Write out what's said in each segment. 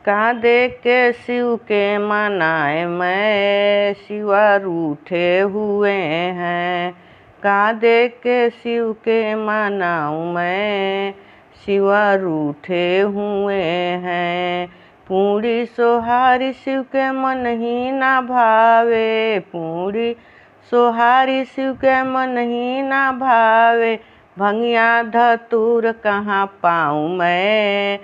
कांधे के शिव के मनाए मैं, शिवा रूठे हुए हैं। कांधे के शिव के मनाऊं मैं, शिवा रूठे हुए हैं। पूरी सोहारी शिव के मन ही ना भावे, पूरी सोहारी शिव के मन ही ना भावे। भंगिया धतूर कहाँ पाऊँ मैं,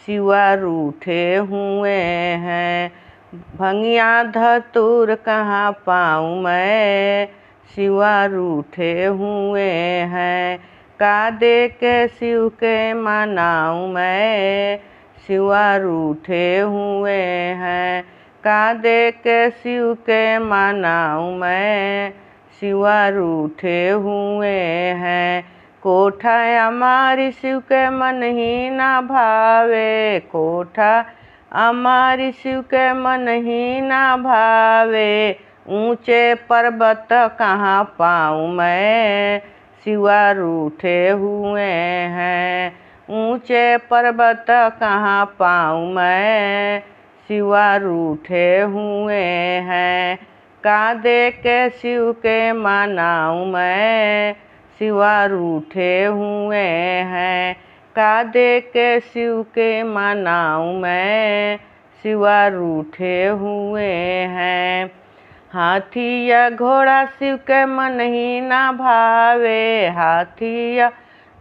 शिवा रूठे हुए हैं। भंगिया धतूर कहाँ पाऊँ मैं, शिवा रूठे हुए हैं। कांधे के शिव के मनाऊं मैं, शिवा रूठे हुए हैं। कांधे के शिव के मनाऊं मैं, शिवा रूठे हुए हैं। कोठा हमारी शिव के मन ही ना भावे, कोठा हमारी शिव के मन ही ना भावे। ऊंचे पर्वत कहाँ पाऊँ मैं, शिवा रूठे हुए हैं। ऊंचे पर्वत कहाँ पाऊँ मैं, शिवा रूठे हुए हैं। कांधे के शिव के मनाऊं मैं, शिवा रूठे हुए हैं। कांधे के शिव के मनाऊं मैं, शिवा रूठे हुए हैं। हाथी या घोड़ा शिव के मन ही ना भावे, हाथी या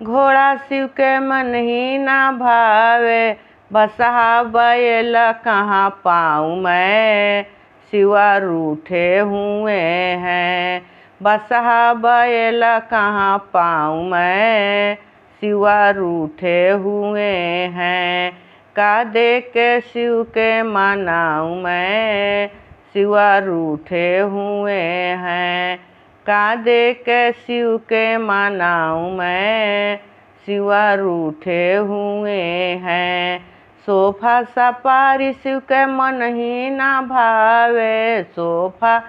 घोड़ा शिव के मन ही ना भावे। बसहा बैल कहाँ पाऊँ मैं, शिवा रूठे हुए हैं। बसहा बैल कहाँ पाऊँ मैं, शिवा रूठे हुए हैं। कांधे के शिव के मनाऊं मैं, शिवा रूठे हुए हैं। कांधे के शिव के मनाऊं मैं, शिवा रूठे हुए हैं। सोफा सपारी शिव के मन ही ना भावे, सोफा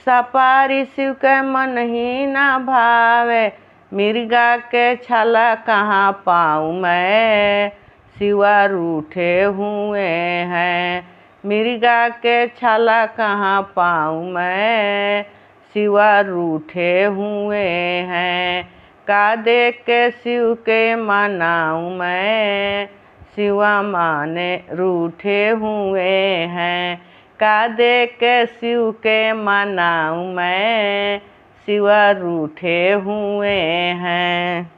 सपारी शिव के मन ही ना भावे। मिर्गा के छाला कहाँ पाऊँ मैं, शिवा रूठे हुए हैं। मिर्गा के छाला कहाँ पाऊँ मैं, शिवा रूठे हुए हैं। कांधे के शिव के मनाऊं मैं, शिवा माने रूठे हुए हैं। कांधे के शिव के मनाऊं मैं, शिवा रूठे हुए हैं।